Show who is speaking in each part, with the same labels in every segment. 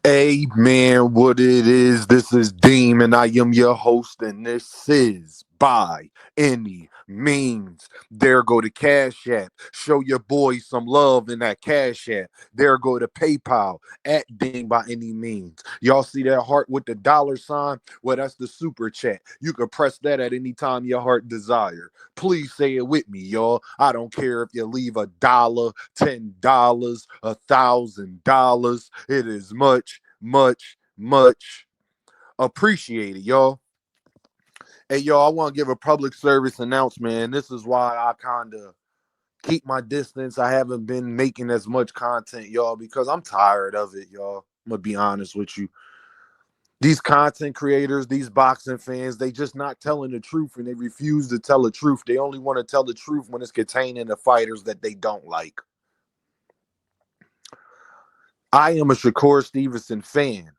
Speaker 1: Amen. What it is, this is Deem, and I am your host, and this is By Any Means. There go to Cash App. Show your boy some love in that Cash App. There go to PayPal at Deem by Any Means. Y'all see that heart with the dollar sign? Well, that's the super chat. You can press that at any time your heart desire. Please say it with me, y'all. I don't care if you leave $1, $10, $1,000. It is much appreciated, y'all. Hey, y'all, I want to give a public service announcement. And this is why I kind of keep my distance. I haven't been making as much content, y'all, because I'm tired of it, y'all. I'm going to be honest with you. These content creators, these boxing fans, they just not telling the truth, and they refuse to tell the truth. They only want to tell the truth when it's containing the fighters that they don't like. I am a Shakur Stevenson fan,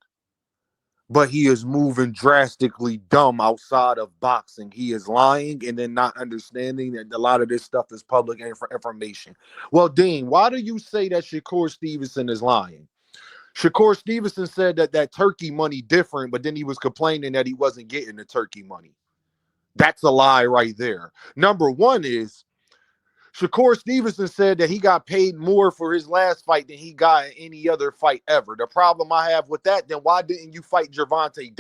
Speaker 1: but he is moving drastically dumb outside of boxing. He is lying and then not understanding that a lot of this stuff is public information. Well, Dean, why do you say that Shakur Stevenson is lying? Shakur Stevenson said that turkey money different, but then he was complaining that he wasn't getting the turkey money. That's a lie right there. Number one is Shakur Stevenson said that he got paid more for his last fight than he got in any other fight ever. The problem I have with that, then why didn't you fight Gervonta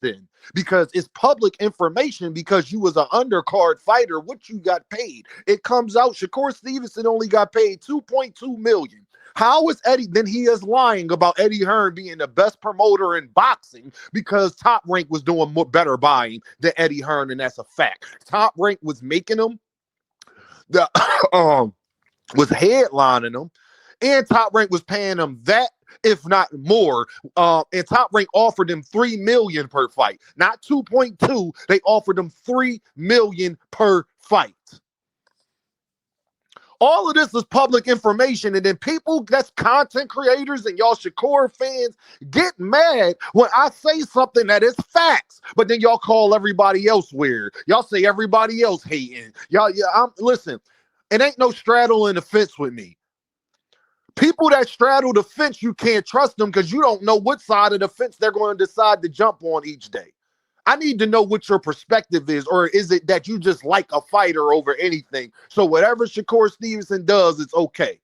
Speaker 1: then? Because it's public information, because you was an undercard fighter, what you got paid. It comes out Shakur Stevenson only got paid $2.2 million. How is Eddie? Then he is lying about Eddie Hearn being the best promoter in boxing because Top Rank was doing better buying than Eddie Hearn, and that's a fact. Top Rank was making them, the was headlining them, and Top Rank was paying them that, if not more. And Top Rank offered them $3 million per fight, not 2.2. They offered them $3 million per fight. All of this is public information, and then people that's content creators and y'all Shakur fans get mad when I say something that is facts, but then y'all call everybody else weird. Y'all say everybody else hating. Listen, it ain't no straddling the fence with me. People that straddle the fence, you can't trust them because you don't know what side of the fence they're going to decide to jump on each day. I need to know what your perspective is, or is it that you just like a fighter over anything? So whatever Shakur Stevenson does, it's okay.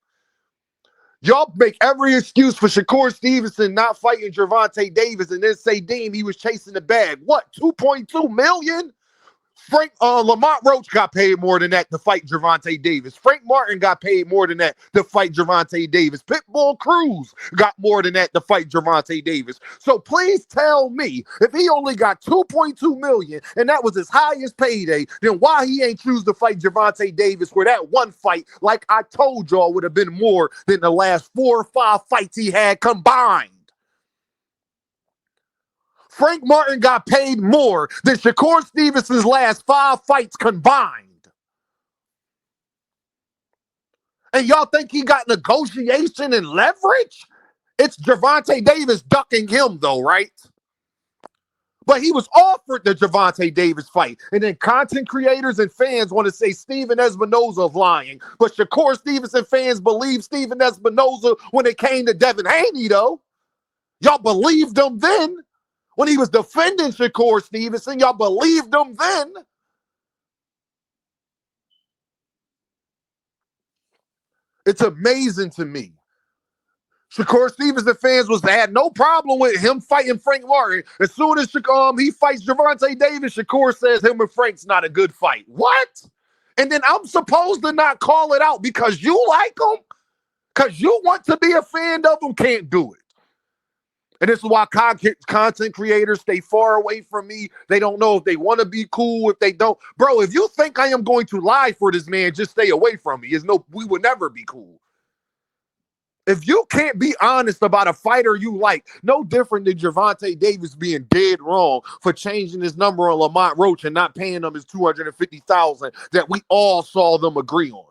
Speaker 1: Y'all make every excuse for Shakur Stevenson not fighting Gervonta Davis and then say, Dean, he was chasing the bag. What, 2.2 million? Lamont Roach got paid more than that to fight Gervonta Davis. Frank Martin got paid more than that to fight Gervonta Davis. Pitbull Cruz got more than that to fight Gervonta Davis. So please tell me, if he only got 2.2 million and that was his highest payday, then why he ain't choose to fight Gervonta Davis, where that one fight, like I told y'all, would have been more than the last 4 or 5 fights he had combined. Frank Martin got paid more than Shakur Stevenson's last 5 fights combined. And y'all think he got negotiation and leverage? It's Gervonta Davis ducking him, though, right? But he was offered the Gervonta Davis fight. And then content creators and fans want to say Steven Espinoza is lying. But Shakur Stevenson fans believe Steven Espinoza when it came to Devin Haney, though. Y'all believed him then. When he was defending Shakur Stevenson, y'all believed him then. It's amazing to me. Shakur Stevenson fans had no problem with him fighting Frank Martin. As soon as he fights Gervonta Davis, Shakur says him and Frank's not a good fight. What? And then I'm supposed to not call it out because you like him? Because you want to be a fan of him? Can't do it. And this is why content creators stay far away from me. They don't know if they want to be cool, if they don't. Bro, if you think I am going to lie for this man, just stay away from me. We would never be cool. If you can't be honest about a fighter you like, no different than Gervonta Davis being dead wrong for changing his number on Lamont Roach and not paying him his $250,000 that we all saw them agree on.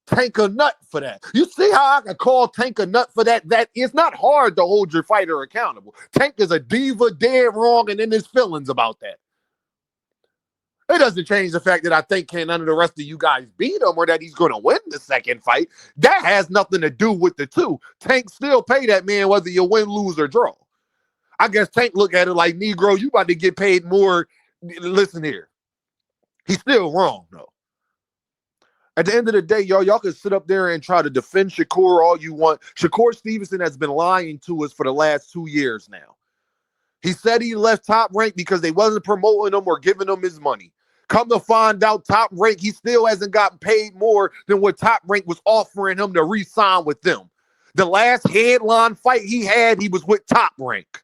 Speaker 1: Tank a nut for that. You see how I can call Tank a nut for that? That it's not hard to hold your fighter accountable. Tank is a diva, dead wrong, and in his feelings about that. It doesn't change the fact that I think can none of the rest of you guys beat him or that he's going to win the second fight. That has nothing to do with the two. Tank still pay that man whether you win, lose, or draw. I guess Tank look at it like, Negro, you about to get paid more. Listen here. He's still wrong, though. At the end of the day, y'all can sit up there and try to defend Shakur all you want. Shakur Stevenson has been lying to us for the last 2 years now. He said he left Top Rank because they wasn't promoting him or giving him his money. Come to find out, Top Rank, he still hasn't gotten paid more than what Top Rank was offering him to re-sign with them. The last headline fight he had, he was with Top Rank.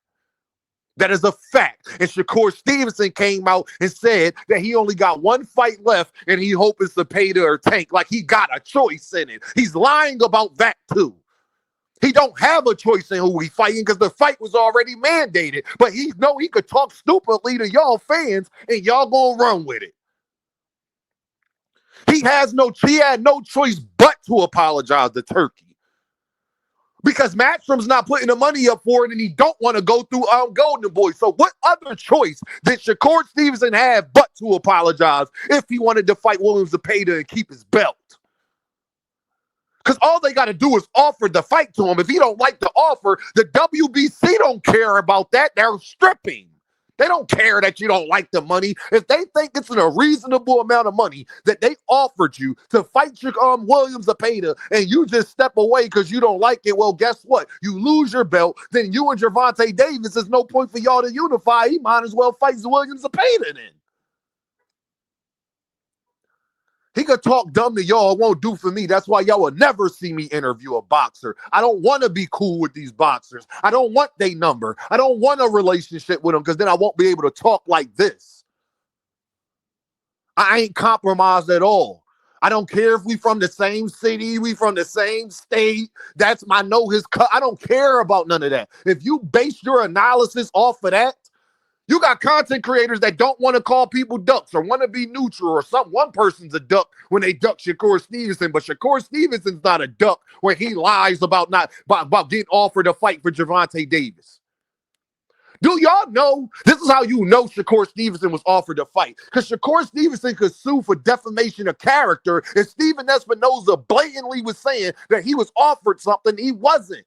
Speaker 1: That is a fact. And Shakur Stevenson came out and said that he only got one fight left and he hopes to pay or Tank like he got a choice in it. He's lying about that too. He don't have a choice in who he's fighting because the fight was already mandated. But he know he could talk stupidly to y'all fans and y'all gonna run with it. He had no choice but to apologize to Turkey. Because Matchroom's not putting the money up for it and he don't want to go through Golden Boy. So what other choice did Shakur Stevenson have but to apologize if he wanted to fight Williams Zepeda and keep his belt? Because all they got to do is offer the fight to him. If he don't like the offer, the WBC don't care about that. They're stripping. They don't care that you don't like the money. If they think it's a reasonable amount of money that they offered you to fight your Williams Zepeda and you just step away because you don't like it, well, guess what? You lose your belt, then you and Gervonta Davis, there's no point for y'all to unify. He might as well fight Williams Zepeda then. He could talk dumb to y'all, it won't do for me. That's why y'all will never see me interview a boxer. I don't want to be cool with these boxers. I don't want their number. I don't want a relationship with them because then I won't be able to talk like this. I ain't compromised at all. I don't care if we from the same city, we from the same state. That's my know his cut. I don't care about none of that. If you base your analysis off of that, you got content creators that don't want to call people ducks or want to be neutral or one person's a duck when they duck Shakur Stevenson, but Shakur Stevenson's not a duck when he lies about getting offered a fight for Gervonta Davis. Do y'all know? This is how you know Shakur Stevenson was offered a fight. Because Shakur Stevenson could sue for defamation of character if Stephen Espinoza blatantly was saying that he was offered something he wasn't.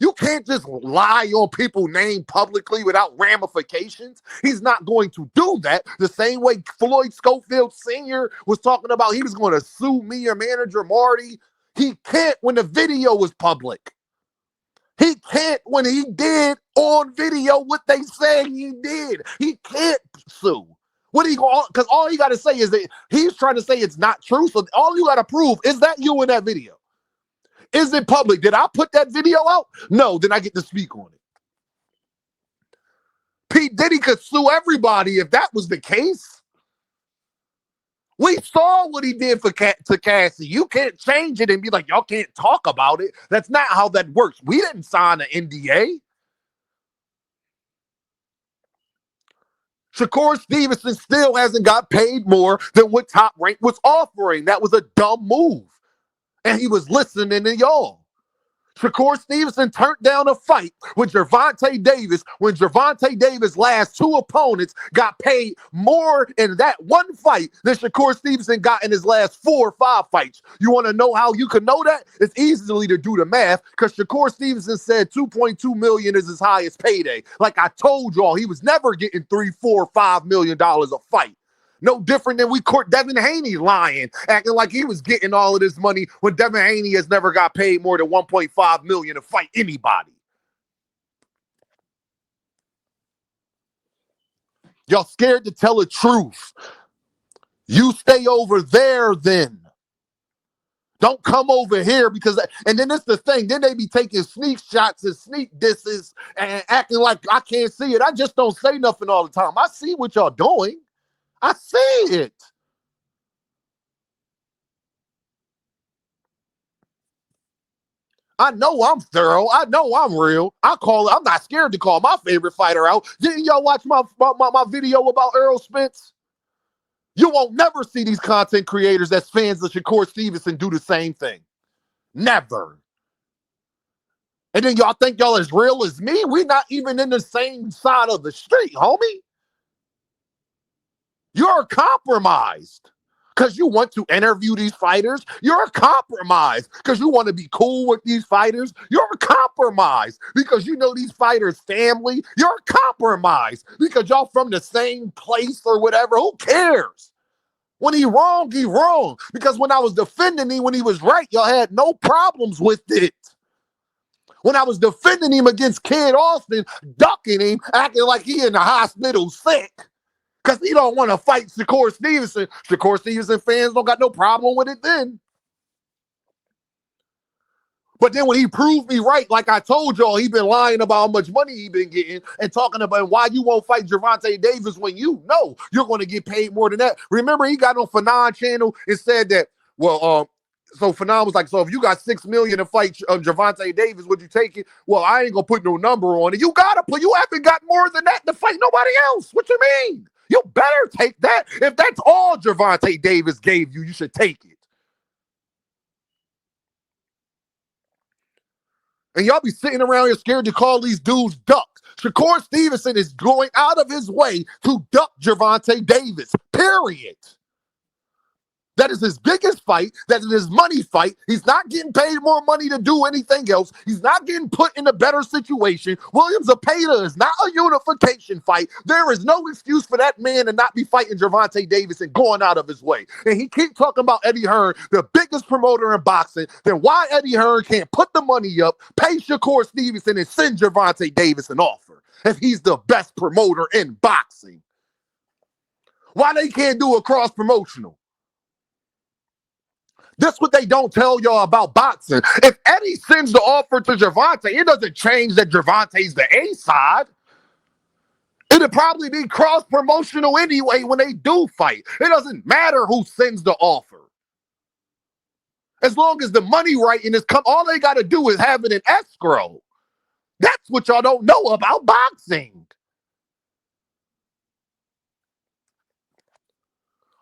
Speaker 1: You can't just lie on people's name publicly without ramifications. He's not going to do that. The same way Floyd Schofield Sr. was talking about he was going to sue me or manager Marty. He can't when the video was public. He can't when he did on video what they say he did. He can't sue. What he going? Because all he got to say is that he's trying to say it's not true. So all you got to prove is that you in that video. Is it public? Did I put that video out? No, then I get to speak on it. P. Diddy could sue everybody if that was the case. We saw what he did to Cassie. You can't change it and be like, y'all can't talk about it. That's not how that works. We didn't sign an NDA. Shakur Stevenson still hasn't got paid more than what Top Rank was offering. That was a dumb move. And he was listening to y'all. Shakur Stevenson turned down a fight with Gervonta Davis when Gervonta Davis' last two opponents got paid more in that one fight than Shakur Stevenson got in his last 4 or 5 fights. You want to know how you can know that? It's easily to do the math because Shakur Stevenson said $2.2 million is his highest payday. Like I told y'all, he was never getting $3, $4, $5 million a fight. No different than we caught Devin Haney lying, acting like he was getting all of this money when Devin Haney has never got paid more than $1.5 million to fight anybody. Y'all scared to tell the truth. You stay over there then. Don't come over here because, and then it's the thing, then they be taking sneak shots and sneak disses and acting like I can't see it. I just don't say nothing all the time. I see what y'all doing. I see it. I know I'm thorough. I know I'm real. I'm not scared to call my favorite fighter out. Didn't y'all watch my video about Errol Spence? You won't never see these content creators that's fans of Shakur Stevenson do the same thing. Never. And then y'all think y'all as real as me? We're not even in the same side of the street, homie. You're compromised because you want to interview these fighters. You're compromised because you want to be cool with these fighters. You're compromised because you know these fighters' family. You're compromised because y'all from the same place or whatever. Who cares? When he wrong, he wrong. Because when I was defending him when he was right, y'all had no problems with it. When I was defending him against Kid Austin, ducking him, acting like he in the hospital sick, because he don't want to fight Shakur Stevenson. Shakur Stevenson fans don't got no problem with it then. But then when he proved me right, like I told y'all, he been lying about how much money he been getting and talking about why you won't fight Gervonta Davis when you know you're going to get paid more than that. Remember, he got on Fanon channel and said that, well, so Fanon was like, so if you got $6 million to fight Gervonta Davis, would you take it? Well, I ain't going to put no number on it. You haven't got more than that to fight nobody else. What you mean? You better take that. If that's all Gervonta Davis gave you, you should take it. And y'all be sitting around here scared to call these dudes ducks. Shakur Stevenson is going out of his way to duck Gervonta Davis, period. That is his biggest fight. That is his money fight. He's not getting paid more money to do anything else. He's not getting put in a better situation. Williams Zepeda is not a unification fight. There is no excuse for that man to not be fighting Gervonta Davis and going out of his way. And he keep talking about Eddie Hearn, the biggest promoter in boxing. Then why Eddie Hearn can't put the money up, pay Shakur Stevenson, and send Gervonta Davis an offer if he's the best promoter in boxing? Why they can't do a cross-promotional? That's what they don't tell y'all about boxing. If Eddie sends the offer to Gervonta, it doesn't change that Gervonta's the A side. It'll probably be cross-promotional anyway when they do fight. It doesn't matter who sends the offer. As long as the money right and it's all they got to do is have it in escrow. That's what y'all don't know about boxing.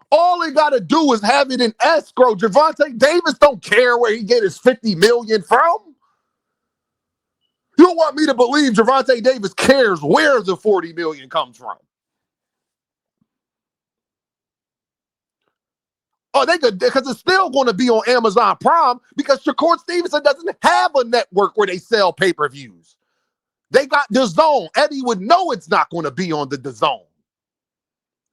Speaker 1: All they got to do is have it in escrow. Gervonta Davis don't care where he get his $50 million from. You want me to believe Gervonta Davis cares where the $40 million comes from? Oh, they could, because it's still going to be on Amazon Prime because Shakur Stevenson doesn't have a network where they sell pay-per-views. They got DAZN. Eddie would know it's not going to be on the DAZN.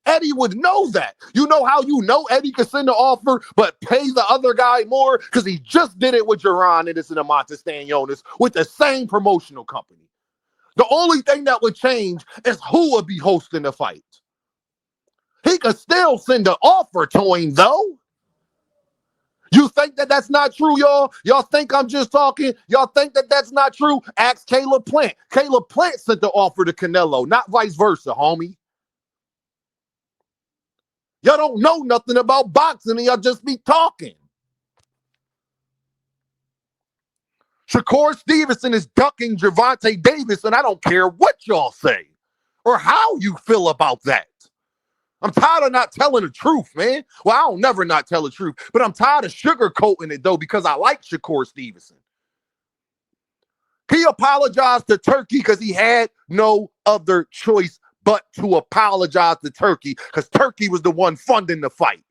Speaker 1: Eddie would know that. You know how you know Eddie could send an offer but pay the other guy more? Because he just did it with Jaron Edison and Montes Stanionis with the same promotional company. The only thing that would change is who would be hosting the fight. He could still send an offer to him, though. You think that that's not true, y'all? Y'all think I'm just talking? Y'all think that that's not true? Ask Caleb Plant. Caleb Plant sent the offer to Canelo, not vice versa, homie. Y'all don't know nothing about boxing and y'all just be talking. Shakur Stevenson is ducking Gervonta Davis, and I don't care what y'all say or how you feel about that. I'm tired of not telling the truth, man. Well, I don't never not tell the truth, but I'm tired of sugarcoating it, though, because I like Shakur Stevenson. He apologized to Turkey because he had no other choice but to apologize to Turkey because Turkey was the one funding the fight.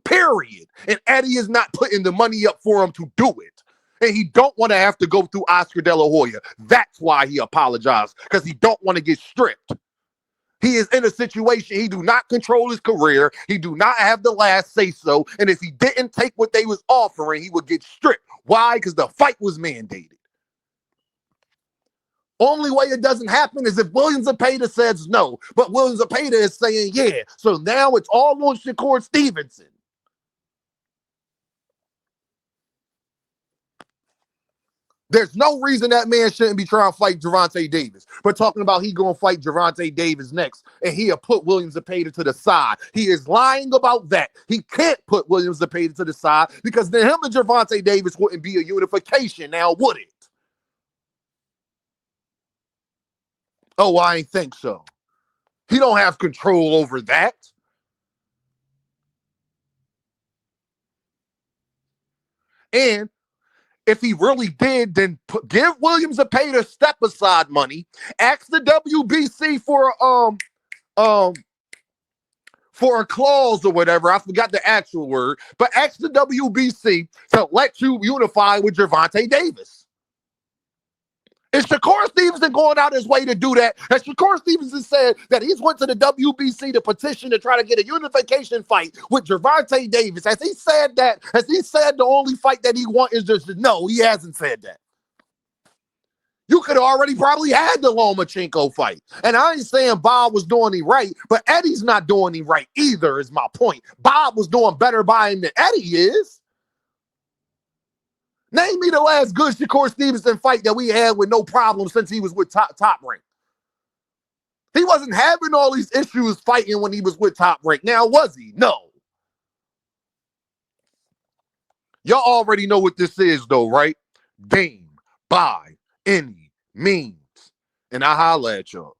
Speaker 1: Period. And Eddie is not putting the money up for him to do it. And he don't want to have to go through Oscar De La Hoya. That's why he apologized, because he don't want to get stripped. He is in a situation, he do not control his career. He do not have the last say-so. And if he didn't take what they was offering, he would get stripped. Why? Because the fight was mandated. Only way it doesn't happen is if Williams Zepeda says no. But Williams Zepeda is saying yeah. So now it's all on Shakur Stevenson. There's no reason that man shouldn't be trying to fight Gervonta Davis. But talking about he going to fight Gervonta Davis next, and he'll put Williams Zepeda to the side. He is lying about that. He can't put Williams Zepeda to the side because then him and Gervonta Davis wouldn't be a unification now, would it? Oh, I ain't think so. He don't have control over that. And if he really did, then give Williams Zepeda step aside money. Ask the WBC for a clause or whatever. I forgot the actual word, but ask the WBC to let you unify with Gervonta Davis. Is Shakur Stevenson going out his way to do that? As Shakur Stevenson said that he's went to the WBC to petition to try to get a unification fight with Gervonta Davis. Has he said that? Has he said the only fight that he wants is just no? He hasn't said that. You could have already probably had the Lomachenko fight. And I ain't saying Bob was doing it right, but Eddie's not doing it right either, is my point. Bob was doing better by him than Eddie is. Name me the last good Shakur Stevenson fight that we had with no problem since he was with Top Rank. He wasn't having all these issues fighting when he was with Top Rank. Now, was he? No. Y'all already know what this is, though, right? Game, by any means. And I holla at y'all.